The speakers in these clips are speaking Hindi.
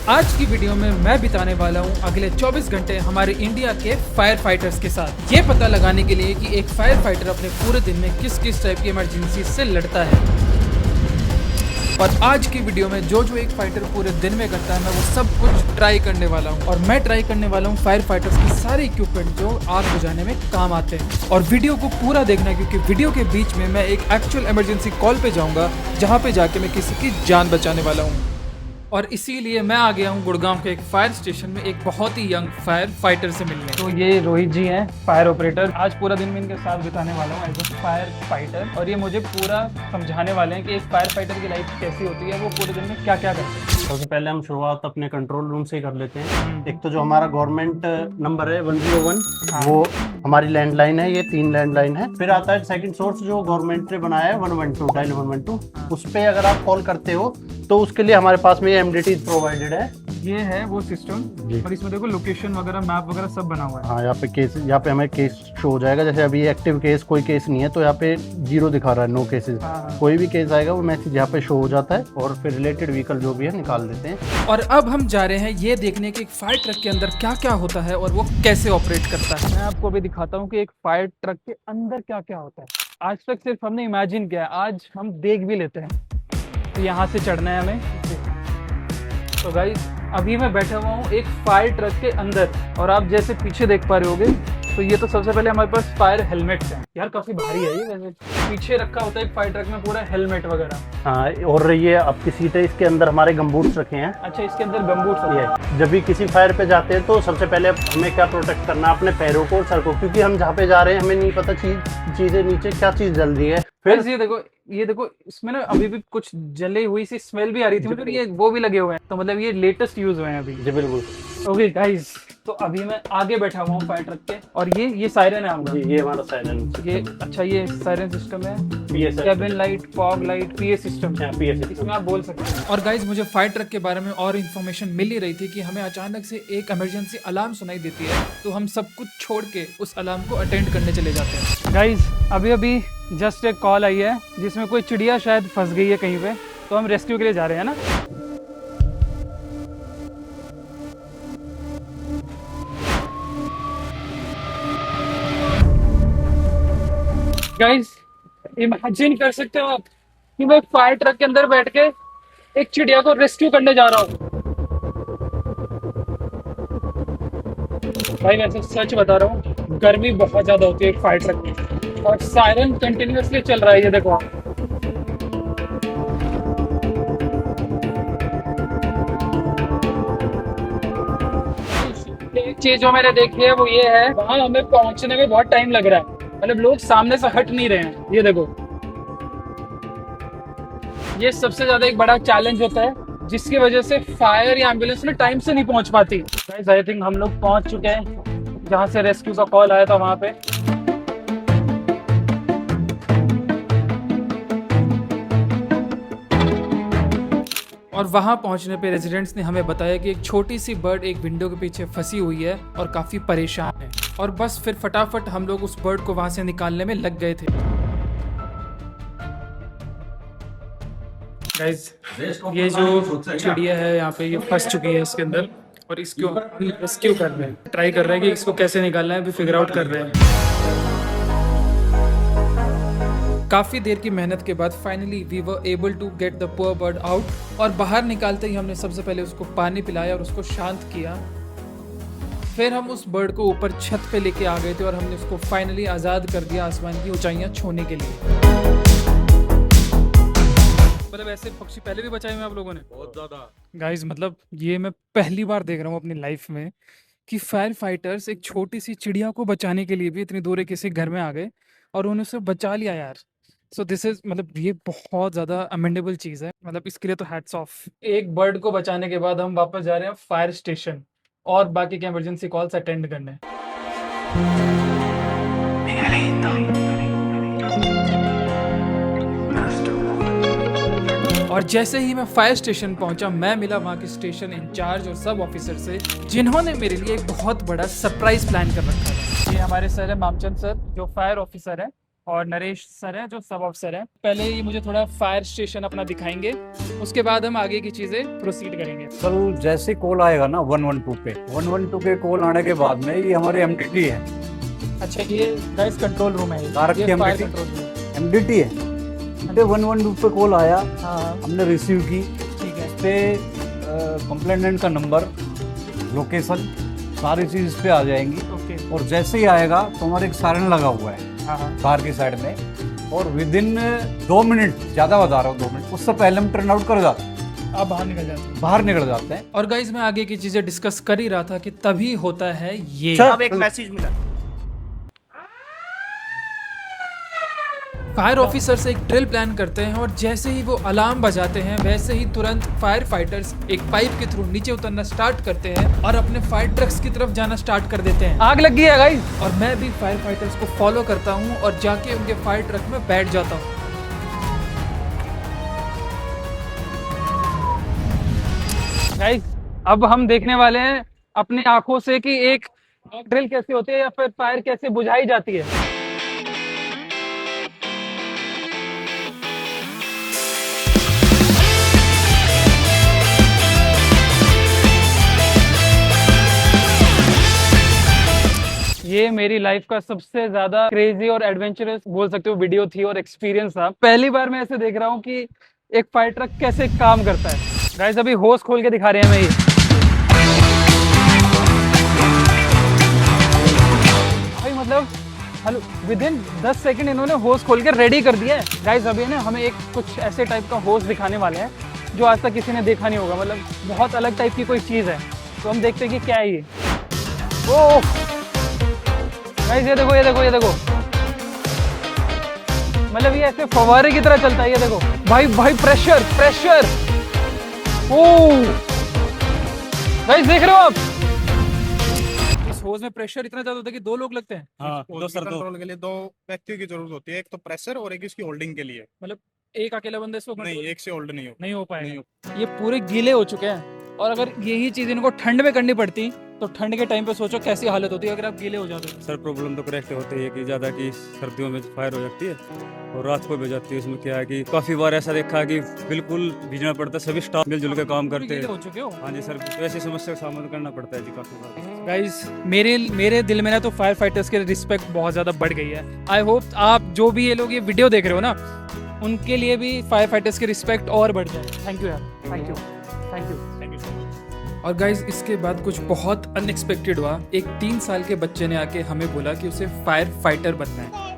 आज की वीडियो में मैं बिताने वाला हूँ अगले 24 घंटे हमारे इंडिया के फायर फाइटर्स के साथ, ये पता लगाने के लिए कि एक फायर फाइटर अपने पूरे दिन में किस किस टाइप की इमरजेंसी से लड़ता है। और आज की वीडियो में जो एक फाइटर पूरे दिन में करता है, मैं वो सब कुछ ट्राई करने वाला हूँ। और मैं ट्राई करने वाला हूँ फायर फाइटर्स की सारे इक्विपमेंट जो आग बुझाने में काम आते हैं। और वीडियो को पूरा देखना, क्योंकि वीडियो के बीच में मैं एक एक्चुअल इमरजेंसी कॉल पे जाऊँगा, जहाँ पे जाके मैं किसी की जान बचाने वाला हूँ। और इसीलिए मैं आ गया हूँ गुड़गांव के एक फायर स्टेशन में एक बहुत ही यंग फायर फाइटर से मिलने। तो ये रोहित जी हैं, फायर ऑपरेटर। आज पूरा दिन मैं इनके साथ बिताने वाला हूँ एज ए फायर फाइटर, और ये मुझे पूरा समझाने वाले हैं कि एक फायर फाइटर की लाइफ कैसी होती है, वो पूरे दिन में क्या क्या करते हैं। सबसे पहले हम शुरुआत अपने कंट्रोल रूम से ही कर लेते हैं। एक तो जो हमारा गवर्नमेंट नंबर है 101, वो हमारी लैंडलाइन है। ये 3 लैंडलाइन है। फिर आता है सेकंड सोर्स जो गवर्नमेंट ने बनाया है 112, डायल 112। उस पे अगर आप कॉल करते हो तो उसके लिए हमारे पास में एमडीटी प्रोवाइडेड है। ये है वो सिस्टम, और इसमें देखो लोकेशन वगैरह, मैप वगैरह सब बना हुआ है। हाँ, यहाँ पे हमें केस शो हो जाएगा। जैसे अभी एक्टिव केस कोई केस नहीं है तो यहाँ पे 0 दिखा रहा है, नो केसेस। कोई भी केस आएगा वो मैसेज यहाँ पे शो हो जाता है, और फिर रिलेटेड व्हीकल जो भी है निकाल देते हैं। और अब हम जा रहे हैं ये देखने के एक फायर ट्रक के अंदर क्या क्या होता है और वो कैसे ऑपरेट करता है। मैं आपको अभी दिखाता हूँ कि एक फायर ट्रक के अंदर क्या क्या होता है। आज तक सिर्फ हमने इमेजिन किया है, आज हम देख भी लेते हैं। तो यहाँ से चढ़ना है हमें। तो गाइस, अभी मैं बैठा हुआ हूँ एक फायर ट्रक के अंदर, और आप जैसे पीछे देख पा रहे होगे, तो ये तो सबसे पहले हमारे पास फायर हेलमेट्स हैं। यार काफी भारी है ये, वैसे पीछे रखा होता है एक फायर ट्रक में पूरा हेलमेट वगैरह। हाँ, और ये आपकी सीट है, इसके अंदर हमारे गमबूट्स रखे हैं। अच्छा, इसके अंदर गमबूट्स होते हैं। जब भी किसी फायर पे जाते हैं तो सबसे पहले हमें क्या प्रोटेक्ट करना है, अपने पैरों को और सर को, क्योंकि हम जहाँ पे जा रहे हैं हमें नहीं पता चीजें नीचे क्या चीज जल रही है। फिर ये देखो इसमें ना अभी भी कुछ जली हुई सी स्मेल भी आ रही थी, मतलब ये वो भी लगे हुए हैं, तो मतलब ये लेटेस्ट यूज हुए हैं अभी। जी बिल्कुल। ओके गाइस, तो अभी मैं आगे बैठा हुआ हूँ फायर ट्रक के, और ये सायरन है हमारा। ये हमारा सायरन। ये अच्छा, ये सायरन सिस्टम है, PS cabin light, fog light, PA system है। इसमें आप बोल सकते हैं। और गाइस, मुझे फायर ट्रक के बारे में और इन्फॉर्मेशन मिल ही रही थी कि हमें अचानक से एक इमरजेंसी अलार्म सुनाई देती है, तो हम सब कुछ छोड़ के उस अलार्म को अटेंड करने चले जाते हैं। गाइस, अभी जस्ट एक कॉल आई है जिसमें कोई चिड़िया शायद फंस गई है कहीं पे, तो हम रेस्क्यू के लिए जा रहे हैं ना। गाइस, इमेजिन कर सकते हो आप कि मैं फायर ट्रक के अंदर बैठ के एक चिड़िया को रेस्क्यू करने जा रहा हूँ। भाई वैसे सच बता रहा हूँ, गर्मी बहुत ज्यादा होती है एक फायर ट्रक में, और सायरन कंटिन्यूअसली चल रहा है। ये देखो, एक चीज जो मैंने देखी है वो ये है, वहां हमें पहुंचने में बहुत टाइम लग रहा है, मतलब लोग सामने से हट नहीं रहे हैं। ये देखो, ये सबसे ज्यादा एक बड़ा चैलेंज होता है, जिसकी वजह से फायर या एम्बुलेंस में टाइम से नहीं पहुंच पाती। गाइस, आई थिंक हम लोग पहुंच चुके हैं जहां से रेस्क्यू का कॉल आया था वहां पे। और वहां पहुंचने पे रेजिडेंट्स ने हमें बताया कि एक छोटी सी बर्ड एक विंडो के पीछे फंसी हुई है और काफी परेशान है, और बस फिर फटाफट हम लोग उस बर्ड को वहां से निकालने में लग गए थे। गाइस, ये जो चिड़िया है यहाँ पे, ये फंस चुकी है इसके अंदर, और इसको रेस्क्यू कर रहे हैं, ट्राई कर रहे हैं कि इसको कैसे निकालना है, अभी फिगर आउट कर रहे हैं। काफी देर की मेहनत के बाद finally we were able to get the poor bird out, और बाहर निकालते ही हमने सबसे पहले उसको पानी पिलाया और उसको शांत किया। फिर हम उस बर्ड को ऊपर छत पे लेके आ गए थे, और हमने उसको फाइनली आजाद कर दिया आसमान की ऊंचाइयां छूने के लिए। मतलब ऐसे पक्षी पहले भी बचाए हुए आप लोगों ने? बहुत ज्यादा। गाइस, मतलब ये मैं पहली बार देख रहा हूँ अपनी लाइफ में कि फायर फाइटर्स एक छोटी सी चिड़िया को बचाने के लिए भी इतनी दूर किसी घर में आ गए और उन्होंने उसे बचा लिया यार। सो दिस इज, मतलब ये बहुत ज्यादा अमेंडेबल चीज है, मतलब इसके लिए तो हैट्स ऑफ। एक बर्ड को बचाने के बाद हम वापस जा रहे हैं फायर स्टेशन और बाकी के इमरजेंसी कॉल्स अटेंड करने। और जैसे ही मैं फायर स्टेशन पहुंचा, मैं मिला वहां के स्टेशन इंचार्ज और सब ऑफिसर से, जिन्होंने मेरे लिए एक बहुत बड़ा सरप्राइज प्लान कर रखा था। ये हमारे सर है मामचंद सर, जो फायर ऑफिसर है, और नरेश सर है जो सब ऑफिसर है। पहले ही मुझे थोड़ा फायर स्टेशन अपना दिखाएंगे, उसके बाद हम आगे की चीजें प्रोसीड करेंगे। कल जैसे कॉल आएगा ना 112 पे, 112 के कॉल आने के बाद में ये हमारे एमडीटी है। अच्छा, ये गाइस कंट्रोल रूम है, कारक ये की fire MDT control room. MDT है। पे 112 पे कॉल आया, हाँ हमने रिसीव की। ठीक है। इस पे कंप्लेनेंट का नंबर, लोकेशन, सारी चीज इस पे आ जाएंगी। ओके। और जैसे ही आएगा तो हमारे एक सायरन लगा हुआ है हाँ हाँ कार की साइड में, और विद इन 2 मिनट, ज्यादा बता रहा हूँ 2 मिनट, उससे पहले हम टर्न आउट कर जाते हैं, आप बाहर निकल जाते हैं। बाहर निकल जाते हैं। और गाइस मैं आगे की चीजें डिस्कस कर ही रहा था कि तभी होता है ये। अब एक मैसेज मिला। फायर ऑफिसर से एक ड्रिल प्लान करते हैं और जैसे ही वो अलार्म बजाते हैं वैसे ही तुरंत फायर फाइटर्स एक पाइप के थ्रू नीचे उतरना स्टार्ट करते हैं और अपने फायर ट्रक्स की तरफ जाना स्टार्ट कर देते हैं। आग लग गई है गाइस, और मैं भी फायर फाइटर्स को फॉलो करता हूँ और जाके उनके फायर ट्रक में बैठ जाता हूँ। गाइस अब हम देखने वाले हैं अपनी आंखों से कि एक ड्रिल कैसे होती है या फिर फायर कैसे बुझाई जाती है। ये मेरी लाइफ का सबसे ज्यादा क्रेजी और एडवेंचरस बोल सकते हो वीडियो थी और एक्सपीरियंस था। पहली बार मैं ऐसे देख रहा हूँ कि एक फायर ट्रक कैसे काम करता है। गाइस अभी होस खोल के दिखा रहे हैं हमें ये। भाई मतलब हेलो, विद इन 10 सेकंड इन्होंने होस खोल के रेडी कर दिया है। गाइस अभी ना हमें एक कुछ ऐसे टाइप का होस दिखाने वाले हैं जो आज तक किसी ने देखा नहीं होगा, मतलब बहुत अलग टाइप की कोई चीज़ है। तो हम देखते हैं कि क्या है ये। ओह गाइस ये देखो, ये देखो, ये देखो, मतलब ये ऐसे फव्वारे की तरह चलता है। ये देखो भाई, भाई प्रेशर, प्रेशर। ओह गाइस देख रहे हो आप, इस होज में प्रेशर इतना ज्यादा होता है कि 2 लोग लगते हैं। हाँ, कंट्रोल के लिए 2 व्यक्तियों की जरूरत होती है, एक तो प्रेशर और एक इसकी होल्डिंग के लिए। मतलब एक अकेला बंदा इसको नहीं, एक से होल्ड नहीं हो पाएगा। ये पूरे गीले हो चुके हैं और अगर यही चीज इनको ठंड में करनी पड़ती तो ठंड के टाइम पे सोचो कैसी हालत होती है अगर आप गीले हो जाते। सर प्रॉब्लम तो करेक्ट होती है कि ज़्यादा की सर्दियों में फायर हो जाती है और रात को भी जाती है। इसमें क्या है कि काफ़ी बार ऐसा देखा है कि बिल्कुल भीजना पड़ता है, सभी स्टाफ मिलजुल के काम करते हैं। हो चुके हो? हाँ जी सर, तो ऐसी समस्या का सामना करना पड़ता है जी काफ़ी बार। गाइस मेरे दिल में ना तो फायर फाइटर्स के रिस्पेक्ट बहुत ज़्यादा बढ़ गई है। आई होप आप जो भी ये लोग ये वीडियो देख रहे हो ना, उनके लिए भी फायर फाइटर्स की रिस्पेक्ट और बढ़ जाए। थैंक यू यार, thank you, thank you, thank you so much. और गाइज इसके बाद कुछ बहुत अनएक्सपेक्टेड हुआ। एक 3 साल के बच्चे ने आके हमें बोला कि उसे फायर फाइटर बनना है।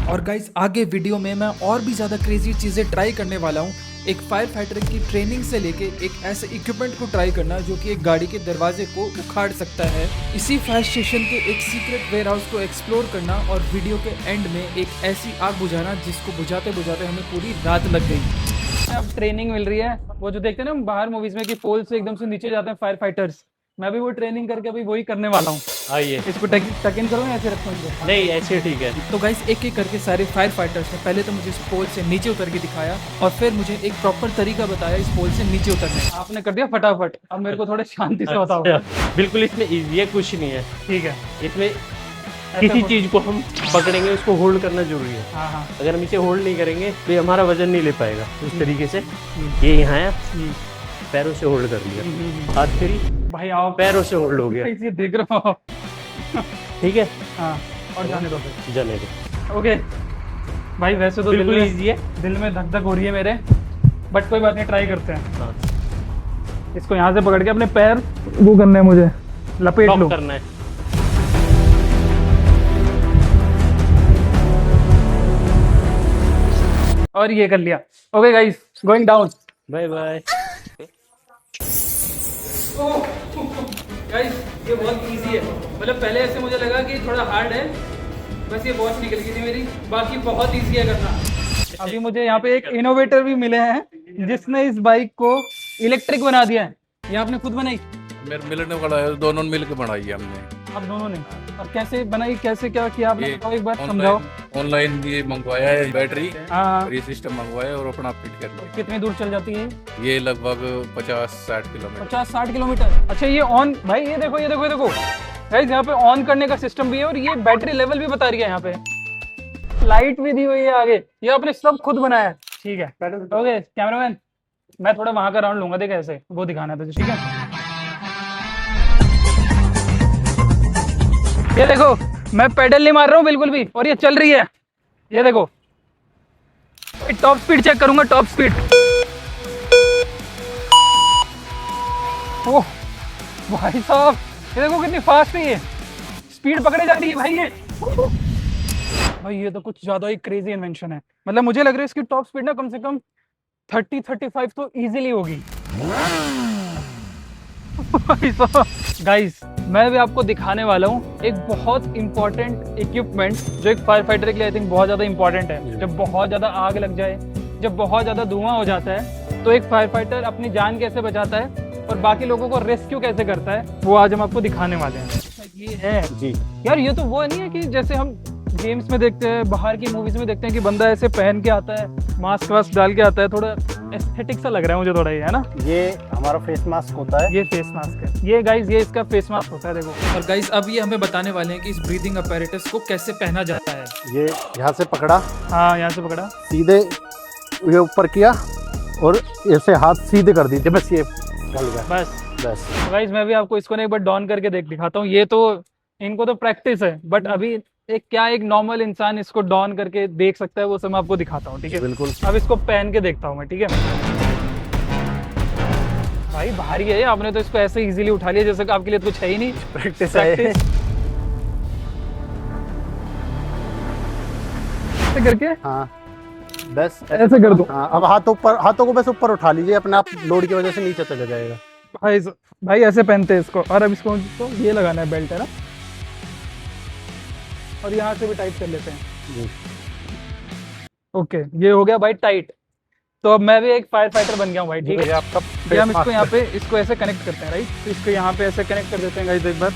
और गाइज आगे वीडियो में मैं और भी ज्यादा क्रेजी चीजें ट्राई करने वाला हूँ। एक फायर फाइटर की ट्रेनिंग से लेके एक ऐसे इक्विपमेंट को ट्राई करना जो कि एक गाड़ी के दरवाजे को उखाड़ सकता है, इसी फायर स्टेशन के एक सीक्रेट वेयर हाउस को एक्सप्लोर करना और वीडियो के एंड में एक ऐसी आग बुझाना जिसको बुझाते बुझाते हमें पूरी रात लग गई। अब ट्रेनिंग मिल रही है, वो जो देखते हैं ना बाहर मूवीज में कि पोल से एकदम से नीचे जाते हैं फायर फाइटर्स, मैं भी वो ट्रेनिंग करके अभी वही करने वाला हूँ। आइए, इसको टक इन करूँ या ऐसे रखूँ? नहीं ऐसे ठीक है। तो गाइस एक एक करके सारे फायर फाइटर्स ने पहले तो मुझे इस पोल से नीचे उतर के दिखाया और फिर मुझे एक प्रॉपर तरीका बताया इस पोल से नीचे उतरने। आपने कर दिया फटाफट, अब मेरे को थोड़े शांति से बताओ। बिल्कुल इसमें इजी है, कुछ नहीं है। ठीक है, इसमें किसी चीज को हम पकड़ेंगे उसको होल्ड करना जरूरी है। हाँ हाँ, अगर हम इसे होल्ड नहीं करेंगे तो ये हमारा वजन नहीं ले पाएगा। उस तरीके से ये यहाँ है, पैरों से होल्ड कर लिया, हाथ फ्री, भाई आओ, पैरों से होल्ड हो गया। इसे देख रहा हूँ। ठीक है, हाँ, और जाने दो फिर। जाने दो। ओके भाई, वैसे तो बिल्कुल इजी है। दिल में धक धक हो रही है मेरे, बट कोई बात नहीं, ट्राई करते हैं। हाँ, इसको यहाँ से पकड़ के अपने पैर वो करने हैं, मुझे लपेट लॉक लो करना है। और ये कर लिया। Okay guys, going down. Bye bye. Guys ये बहुत इजी है, मतलब पहले ऐसे मुझे लगा कि थोड़ा हार्ड है, बस ये वॉच निकल गई थी मेरी, बाकी बहुत इजी है करना। अभी मुझे यहाँ पे एक इनोवेटर भी मिले हैं जिसने इस बाइक को इलेक्ट्रिक बना दिया है। ये आपने खुद बनाई? मेरे मिलने वाला है, दोनों मिलकर बनाई है हमने। आप दोनों ने? और कैसे बनाई, कैसे क्या किया आपने, बताओ एक बार, समझाओ। ऑनलाइन ये मंगवाया है बैटरी हाँ, और ये सिस्टम मंगवाया और अपना फिट कर लिया। कितनी दूर चल जाती है ये लगभग 50-60 किलोमीटर। 50-60 किलोमीटर। अच्छा ये ऑन, भाई ये देखो, ये देखो, ये देखो, गाइस यहाँ पे ऑन करने का सिस्टम भी है और ये बैटरी लेवल भी बता रही है, यहाँ पे लाइट भी दी हुई है आगे, ये आपने सब खुद बनाया है। ठीक है ओके कैमरामैन, मैं थोड़ा वहां का राउंड लूंगा, देख ऐसे वो दिखाना है तुझे, ठीक है। ये देखो मैं पेडल नहीं मार रहा हूँ बिल्कुल भी, और ये चल रही है, ये देखो। टॉप स्पीड चेक करूंगा, टॉप स्पीड। ओह भाई साहब, ये देखो कितनी फास्ट है, ये स्पीड पकड़े जा रही है भाई। ये भाई ये तो कुछ ज्यादा ही क्रेजी इन्वेंशन है, मतलब मुझे लग रहा है इसकी टॉप स्पीड ना कम से कम 30-35 तो इजीली होगी। गाइस मैं भी आपको दिखाने वाला हूँ एक बहुत इंपॉर्टेंट इक्विपमेंट जो एक फायर फाइटर के लिए आई थिंक बहुत ज्यादा इंपॉर्टेंट है। जब बहुत ज्यादा आग लग जाए, जब बहुत ज्यादा धुआं हो जाता है, तो एक फायर फाइटर अपनी जान कैसे बचाता है और बाकी लोगों को रेस्क्यू कैसे करता है, वो आज हम आपको दिखाने वाले हैं। ये है जी यार, ये तो वो नहीं है कि जैसे हम गेम्स में देखते हैं, बाहर की मूवीज में देखते हैं कि बंदा ऐसे पहन के आता है, मास्क वास्क डाल के आता है, थोड़ा एस्थेटिक सा लग रहा है मुझे थोड़ा, ये है ना। ये हमारा फेस मास्क होता है, ये फेस मास्क है, ये गाइस ये इसका फेस मास्क होता है, देखो। और गाइस अब ये हमें बताने वाले हैं कि इस ब्रीदिंग अपैरेटस को कैसे पहना जाता है। ये यहाँ से पकड़ा, हाँ यहाँ से पकड़ा, सीधे ये ऊपर किया और ऐसे हाथ सीधे कर दीजिए, बस ये चल गया, बस। बस। तो गाइस मैं भी आपको इसको ना एक बार डॉन करके दिखाता हूँ। ये तो इनको तो प्रैक्टिस है, बट अभी एक नॉर्मल इंसान इसको डॉन करके देख सकता है, वो सब मैं आपको दिखाता हूँ, ठीक है। बिल्कुल। अब इसको पहन के देखता हूँ मैं, ठीक है। भाई भारी है, आपने तो इसको ऐसे इजीली उठा लिया जैसे कि आपके लिए तो कुछ है ही नहीं। प्रैक्टिस है। ऐसे करके, हाँ बस ऐसे कर दो। हाँ, अब हाथों को बस ऊपर उठा लीजिए, अपने आप लोड की वजह से नीचे चले जाएगा। भाई ऐसे पहनते हैं इसको, और अब इसको तो ये लगाना है, बेल्ट है ना, और यहाँ से भी टाइट कर लेते हैं। ओके ये हो गया भाई टाइट। तो अब मैं भी एक फायर फाइटर बन गया हूँ भाई, ठीक है। आपका ये हम इसको यहाँ पे इसको ऐसे कनेक्ट करते हैं, राइट। तो इसको यहाँ पे ऐसे कनेक्ट कर देते हैं गाइस एक बार,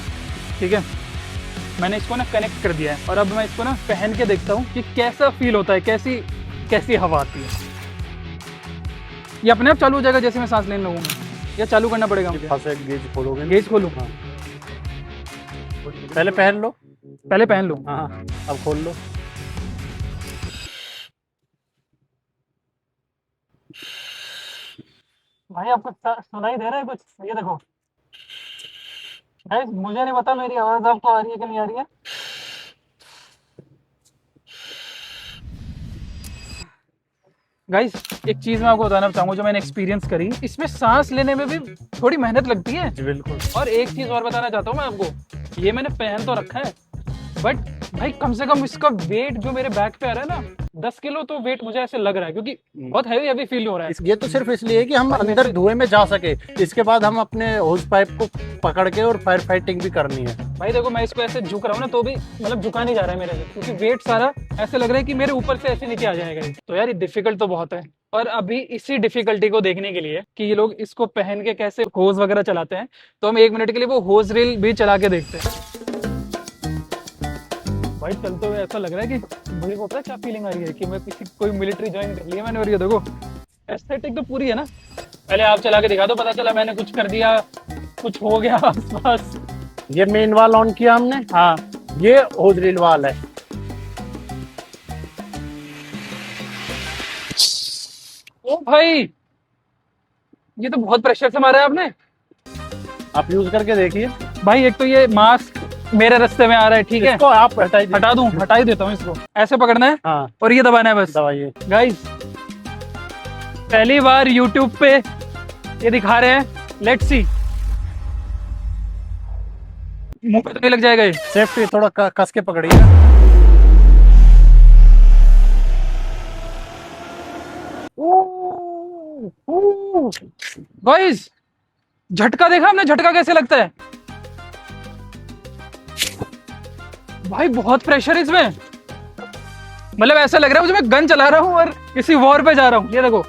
ठीक है। मैंने इसको ना कनेक्ट कर दिया है और अब मैं इसको ना पहन के देखता हूँ कि कैसा फील होता है, कैसी हवा आती है। ये अपने आप चालू हो जाएगा जैसे मैं सांस लेने लगूंगा, या चालू करना पड़ेगा मुझे? गेज खोलोगे, गेज खोलूँ? हाँ। पहले पहन लो, पहले पहन लूँ। हाँ अब खोल लो। भाई आपको सुनाई दे रहा है कुछ? ये देखो गाइस, मुझे नहीं पता मेरी आवाज आपको आ रही है कि नहीं आ रही है। गाइस एक चीज मैं आपको बताना चाहूंगा जो मैंने एक्सपीरियंस करी, इसमें सांस लेने में भी थोड़ी मेहनत लगती है। बिल्कुल। और एक चीज और बताना चाहता हूँ मैं आपको, ये मैंने पहन तो रखा है, बट भाई कम से कम इसका वेट जो मेरे बैक पे आ रहा है ना, 10 किलो तो वेट मुझे ऐसे लग रहा है, क्योंकि बहुत हैवी फील हो रहा है। ये तो सिर्फ इसलिए कि हम अंदर धुएं में जा सके, इसके बाद हम अपने होज पाइप को पकड़ के और फायर फाइटिंग भी करनी है। भाई देखो मैं इसको ऐसे झुक रहा हूँ ना, तो भी मतलब झुका नहीं जा रहा है मेरे से, क्योंकि वेट सारा ऐसे लग रहा है कि मेरे ऊपर से ऐसे नीचे आ जाएगा। तो यार ये डिफिकल्ट तो बहुत है, और अभी इसी डिफिकल्टी को देखने के लिए कि ये लोग इसको पहन के कैसे होज वगैरह चलाते हैं, तो हम 1 मिनट के लिए वो होज रील भी चला के देखते हैं। भाई चलते हुए ऐसा लग रहा है कि मुझे को पता है क्या फीलिंग आ रही है कि मैं कोई मिलिट्री ज्वाइन कर लिया मैंने। और ये देखो एस्थेटिक तो पूरी है ना। पहले आप चला के दिखा दो, पता चला मैंने कुछ कर दिया, कुछ हो गया आसपास। ये मेन वाल ऑन किया हमने, हाँ ये होज रील वाल है। ओ भाई ये तो बहुत प्रेशर से मारा है आपने। आप यूज करके देखिए भाई एक तो ये मास्क मेरे रास्ते में आ रहा है, ठीक है। इसको आप हटाइए। हटा दूं? हटा ही देता हूँ इसको। ऐसे पकड़ना है हाँ और ये दबाना है बस। दबाइए। गाइस पहली बार YouTube पे ये दिखा रहे हैं, लेट्स सी। मुंह पे तो नहीं लग जाएगा ये? सेफ्टी थोड़ा कस के पकड़िए। गाइस झटका देखा हमने, झटका कैसे लगता है भाई, बहुत प्रेशर इसमें। मतलब ऐसा लग रहा है मुझे मैं गन चला रहा हूँ और किसी वॉर पे जा रहा हूँ। ये देखो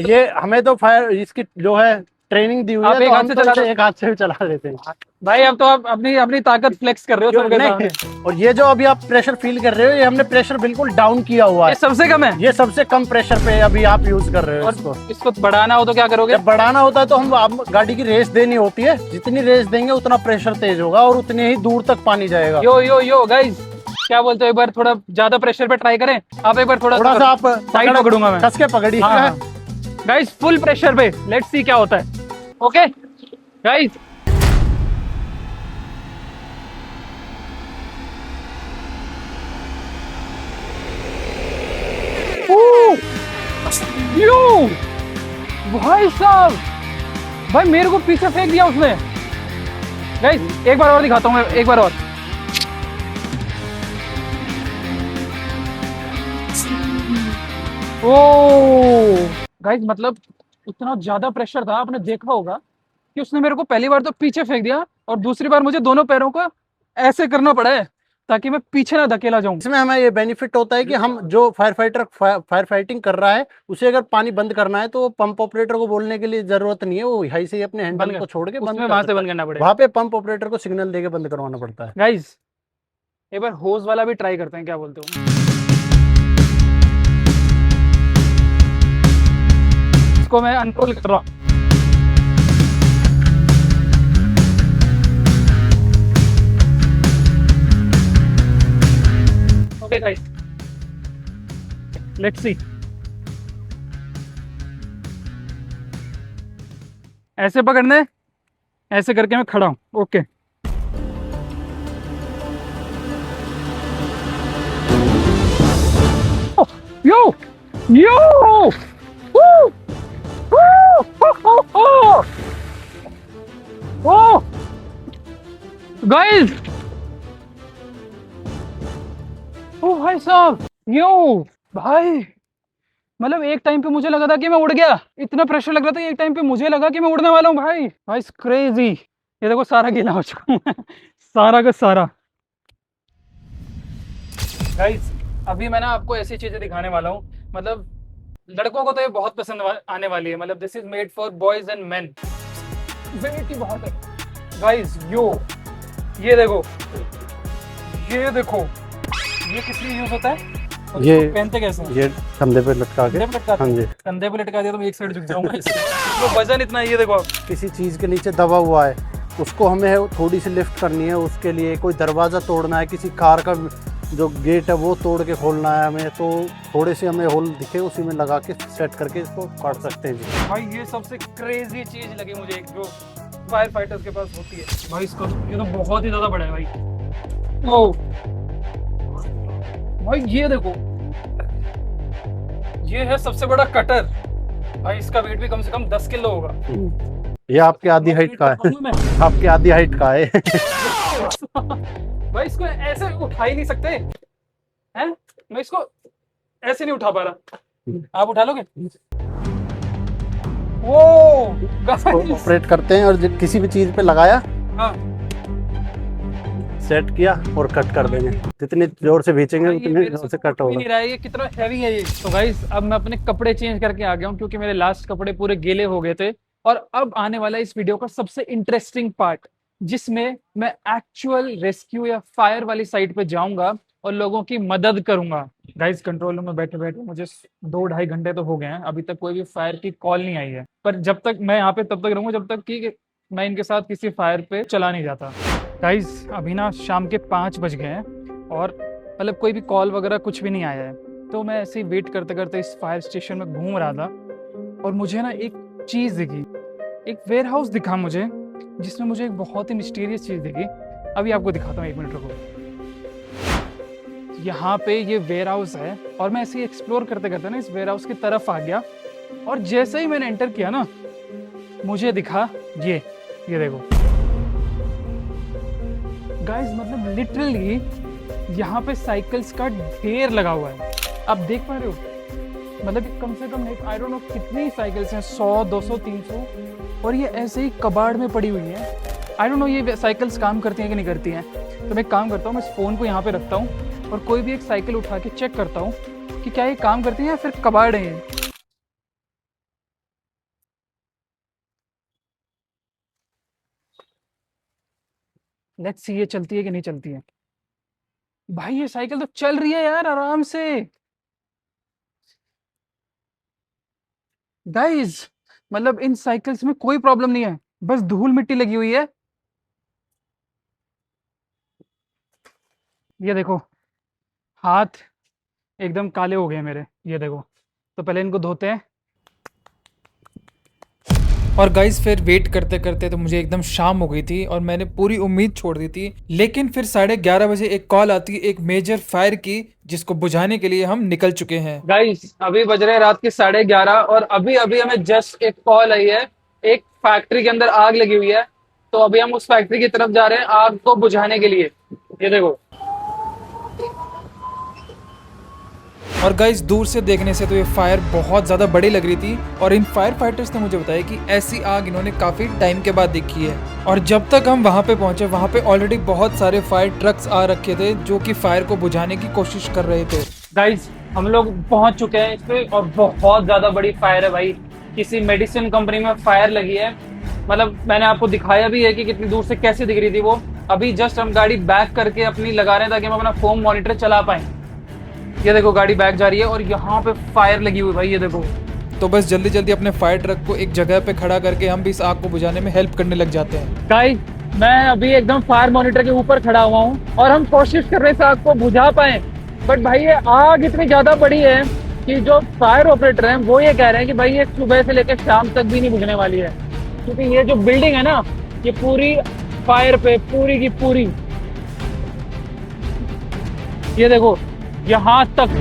ये हमें तो फायर इसकी जो है ट्रेनिंग दी हुई आप है, एक तो हाथ हम से तो चला इसे एक हाथ से भी चला लेते हैं। भाई अब तो आप अपनी अपनी ताकत फ्लेक्स कर रहे हो सबके सामने। नहीं, और ये जो अभी आप प्रेशर फील कर रहे हो, ये हमने प्रेशर बिल्कुल डाउन किया हुआ ये है। सबसे कम है। ये सबसे कम प्रेशर पे अभी आप यूज कर रहे हो इसको। और इसको बढ़ाना हो तो क्या करोगे? जब बढ़ाना होता है तो हम गाड़ी की रेस देनी होती है, जितनी रेस देंगे उतना प्रेशर तेज होगा और उतने ही दूर तक पानी जाएगा। यो गाइस, क्या बोलते हो, एक बार थोड़ा ज्यादा प्रेशर पे ट्राई करें। आप एक बार थोड़ा सा आप टाइट पकड़ूंगा मैं, कस के पकड़िएगा। हाँ। गाइस फुल प्रेशर पे, लेट्स सी क्या होता है। ओके गाइस, यो भाई साहब, भाई मेरे को पीछे फेंक दिया उसने। गाइस एक बार और दिखाता हूँ मैं, एक बार और। ओ गाइस, मतलब इतना ज्यादा प्रेशर था, आपने देखा होगा कि उसने मेरे को पहली बार तो पीछे फेंक दिया और दूसरी बार मुझे दोनों पैरों को ऐसे करना पड़ा है ताकि मैं पीछे ना धकेला जाऊं। इसमें हमें ये बेनिफिट होता है कि हम जो फायर फाइटिंग कर रहा है, उसे अगर पानी बंद करना है तो पंप ऑपरेटर को बोलने के लिए जरूरत नहीं है, वो यहीं से ही अपने हैंडल को छोड़ के बंद वहां से बंद करना पड़ेगा। वहां पे पंप ऑपरेटर को सिग्नल देके बंद करवाना पड़ता है। गाइस एक बार होज वाला भी ट्राई करते हैं, क्या बोलते हो? इसको मैं अनरोल कर रहा हूं। Okay guys, let's see. ऐसे पकड़ने, ऐसे करके मैं खड़ा हूं। ओके यो यो गाइस, ओ भाई साहब, यो भाई, मतलब एक टाइम पे मुझे लगा था कि मैं उड़ गया, इतना प्रेशर लग रहा था। एक टाइम पे मुझे लगा कि मैं उड़ने वाला हूँ। भाई भाई क्रेजी। ये देखो सारा गीला हो चुका हूँ मैं, सारा का सारा। गाइस अभी मैं ना आपको ऐसी चीजें दिखाने वाला हूँ, मतलब लड़कों को तो ये बहुत पसंद आने वाली है। मतलब this is made for boys and men. Weight ही बहुत है गाइस। ये देखो, ये देखो, ये किस लिए यूज होता है? ये पहनते कैसे हैं? ये कंधे पे लटका के। हाँ जी, कंधे पे लटका दिया तो मैं एक साइड झुक जाऊंगा। तो वजन इतना है, ये देखो आप। किसी चीज के नीचे दबा हुआ है, उसको हमें थोड़ी सी लिफ्ट करनी है, उसके लिए कोई दरवाजा तोड़ना है, किसी कार का जो गेट है वो तोड़ के खोलना है हमें, तो थोड़े से हमें होल दिखे उसी में लगा के सेट करके इसको काट सकते हैं जी। भाई ये सबसे क्रेजी चीज लगी मुझे, एक जो फायर फाइटर्स के पास होती है भाई। इसका ये तो बहुत ही ज्यादा बड़ा है भाई। ओ भाई ये देखो, ये है सबसे बड़ा कटर भाई। इसका वेट भी कम से कम 10 किलो होगा। ये आपके आधी हाइट का है, आपके आधी हाइट का है। भाई इसको ऐसे उठा ही नहीं सकते हैं, मैं इसको ऐसे नहीं उठा पा रहा। आप उठा लोगे? ऑपरेट करते हैं और किसी भी चीज पे लगाया, हाँ, सेट किया और कट कर देंगे। जितनी जोर से खींचेंगे उतने जोर से कट होगा। नहीं रहा है, ये कितना हैवी है ये। तो गाइस अब मैं अपने कपड़े चेंज करके आ गया हूँ क्योंकि मेरे लास्ट कपड़े पूरे गीले हो गए थे। और अब आने वाला इस वीडियो का सबसे इंटरेस्टिंग पार्ट, जिसमें मैं एक्चुअल रेस्क्यू या फायर वाली साइट पे जाऊंगा और लोगों की मदद करूंगा। गाइस कंट्रोल रूम में बैठे बैठे मुझे 2-2.5 घंटे तो हो गए हैं, अभी तक कोई भी फायर की कॉल नहीं आई है। पर जब तक मैं यहाँ पे तब तक रहूंगा जब तक कि मैं इनके साथ किसी फायर पे चला नहीं जाता। गाइस अभी ना शाम के 5 बज गए हैं और मतलब कोई भी कॉल वगैरह कुछ भी नहीं आया है। तो मैं ऐसे ही वेट करते करते इस फायर स्टेशन में घूम रहा था और मुझे ना एक चीज़ दिखी, एक वेयर हाउस दिखा मुझे, जिसमें मुझे एक बहुत ही मिस्टीरियस चीज़ दिखी। अभी आपको दिखाता हूँ, 1 मिनट रुको। यहाँ पे ये वेयर हाउस है और मैं ऐसे ही एक्सप्लोर करते करते ना इस वेयर हाउस की तरफ आ गया और जैसे ही मैंने एंटर किया ना, मुझे दिखा ये देखो गाइस, मतलब लिटरली यहाँ पे साइकिल्स का ढेर लगा हुआ है। आप देख पा रहे हो, मतलब कम से कम आई डोंट नो कितनी साइकिल्स हैं, 100, 200, 300, और ये ऐसे ही कबाड़ में पड़ी हुई है। आई डोंट नो ये साइकिल्स काम करती हैं कि नहीं करती हैं। तो मैं एक काम करता हूँ, मैं इस फ़ोन को यहाँ पे रखता हूँ और कोई भी एक साइकिल उठा के चेक करता हूँ कि क्या ये काम करती हैं या फिर कबाड़ है ये। लेट्स सी ये चलती है कि नहीं चलती है। भाई ये साइकिल तो चल रही है यार आराम से। गाइस मतलब इन साइकिल्स में कोई प्रॉब्लम नहीं है, बस धूल मिट्टी लगी हुई है। ये देखो हाथ एकदम काले हो गए मेरे, ये देखो। तो पहले इनको धोते हैं। और गाइस फिर वेट करते करते तो मुझे एकदम शाम हो गई थी और मैंने पूरी उम्मीद छोड़ दी थी। लेकिन फिर 11:30 बजे एक कॉल आती एक मेजर फायर की, जिसको बुझाने के लिए हम निकल चुके हैं। गाइस अभी बज रहे रात के 11:30 और अभी अभी हमें जस्ट एक कॉल आई है, एक फैक्ट्री के अंदर आग लगी हुई है। तो अभी हम उस फैक्ट्री की तरफ जा रहे हैं आग को बुझाने के लिए। ये देखो। और गाइस दूर से देखने से तो ये फायर बहुत ज़्यादा बड़ी लग रही थी और इन फायर फाइटर्स ने मुझे बताया कि ऐसी आग इन्होंने काफ़ी टाइम के बाद देखी है। और जब तक हम वहाँ पे पहुँचे वहाँ पे ऑलरेडी बहुत सारे फायर ट्रक्स आ रखे थे जो कि फायर को बुझाने की कोशिश कर रहे थे। गाइस हम लोग पहुँच चुके हैं इस पे और बहुत ज़्यादा बड़ी फायर है भाई। किसी मेडिसिन कंपनी में फायर लगी है। मतलब मैंने आपको दिखाया भी है कि कितनी दूर से कैसे दिख रही थी वो। अभी जस्ट हम गाड़ी बैक करके अपनी लगा रहे हैं ताकि हम अपना फोम मॉनिटर चला पाएं। ये देखो गाड़ी बैक जा रही है और यहाँ पे फायर लगी हुई भाई, ये देखो। तो बस जल्दी जल्दी अपने फायर ट्रक को एक जगह पे खड़ा करके हम भी इस आग को बुझाने में हेल्प करने लग जाते हैं। गाइस मैं अभी एकदम फायर मॉनिटर के ऊपर खड़ा हुआ हूँ और हम कोशिश कर रहे हैं इस आग को बुझा पाए। बट भाई ये आग इतनी ज्यादा बड़ी है कि जो फायर ऑपरेटर हैं वो ये कह रहे हैं कि भाई ये सुबह से लेकर शाम तक भी नहीं बुझने वाली है, क्योंकि ये जो बिल्डिंग है ना ये पूरी फायर पे पूरी की पूरी, ये देखो यहाँ तक।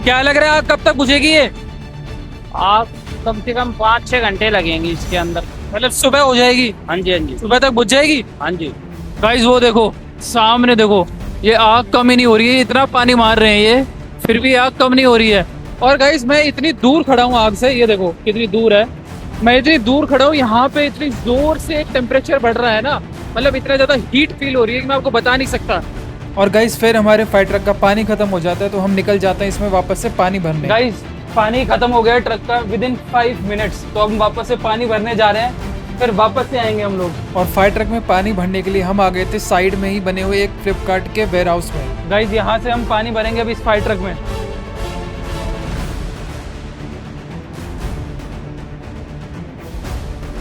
क्या लग रहा है आग कब तक बुझेगी ये? आग कम से कम 5-6 घंटे लगेंगे इसके अंदर। मतलब सुबह हो जाएगी? हाँ जी, हाँ जी, सुबह तक बुझ जाएगी? हाँ जी। गाइस वो देखो सामने देखो, ये आग कम ही नहीं हो रही है। इतना पानी मार रहे हैं ये फिर भी आग कम नहीं हो रही है। और गाइस मैं इतनी दूर खड़ा हूँ आग से, ये देखो कितनी दूर है। मैं इतनी दूर खड़ा हूँ, यहाँ पे इतनी जोर से टेम्परेचर बढ़ रहा है ना, मतलब इतना ज्यादा हीट फील हो रही है कि मैं आपको बता नहीं सकता। और गाइस फिर हमारे फायर ट्रक का पानी खत्म हो जाता है तो हम निकल जाते हैं इसमें वापस से पानी भरने। गाइस पानी खत्म हो गया ट्रक का विदिन 5 मिनट्स, तो हम वापस से पानी भरने जा रहे हैं, फिर वापस से आएंगे हम लोग। और फायर ट्रक में पानी भरने के लिए हम आ गए थे साइड में ही बने हुए एक फ्लिपकार्ट के वेयर हाउस में। गाइस यहाँ से हम पानी भरेंगे अभी इस फायर ट्रक में।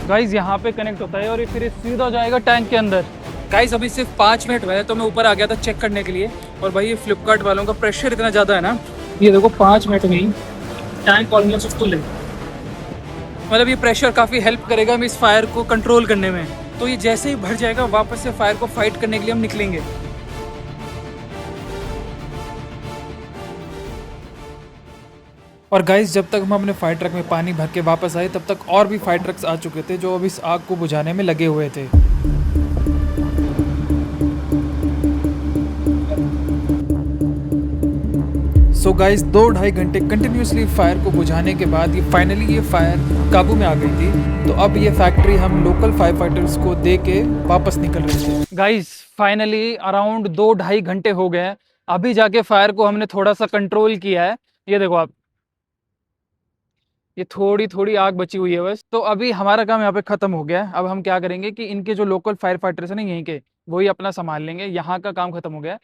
गाइस यहाँ पे कनेक्ट होता है और ये फिर सीधा जाएगा टैंक के अंदर। गाइस अभी सिर्फ 5 मिनट हुए हैं तो मैं ऊपर आ गया था चेक करने के लिए। और भाई ये फ्लिपकार्ट वालों का प्रेशर इतना ज़्यादा है ना, ये देखो 5 मिनट में ही टैंक ऑलमोस्ट फुल है। मतलब ये प्रेशर काफ़ी हेल्प करेगा हमें इस फायर को कंट्रोल करने में। तो ये जैसे ही भर जाएगा वापस से फायर को फाइट करने के लिए हम निकलेंगे। और गाइस जब तक हम अपने फायर ट्रक में पानी भर के वापस आए तब तक और भी फायर ट्रक्स आ चुके थे जो अब इस आग को बुझाने में लगे हुए थे। सो गाइस 2-2.5 घंटे कंटिन्यूसली फायर को बुझाने के बाद ये फाइनली ये फायर काबू में आ गई थी। तो अब ये फैक्ट्री हम लोकल फायर फाइटर्स को दे के वापस निकल रहे थे। गाइस फाइनली अराउंड 2-2.5 घंटे हो गए। अभी जाके फायर को हमने थोड़ा सा कंट्रोल किया है। ये देखो आप, ये थोड़ी थोड़ी आग बची हुई है बस। तो अभी हमारा काम यहाँ पे खत्म हो गया है। अब हम क्या करेंगे कि इनके जो लोकल फायर फाइटर्स हैं ना यहीं के, वही अपना संभाल लेंगे। यहाँ का काम खत्म हो गया है।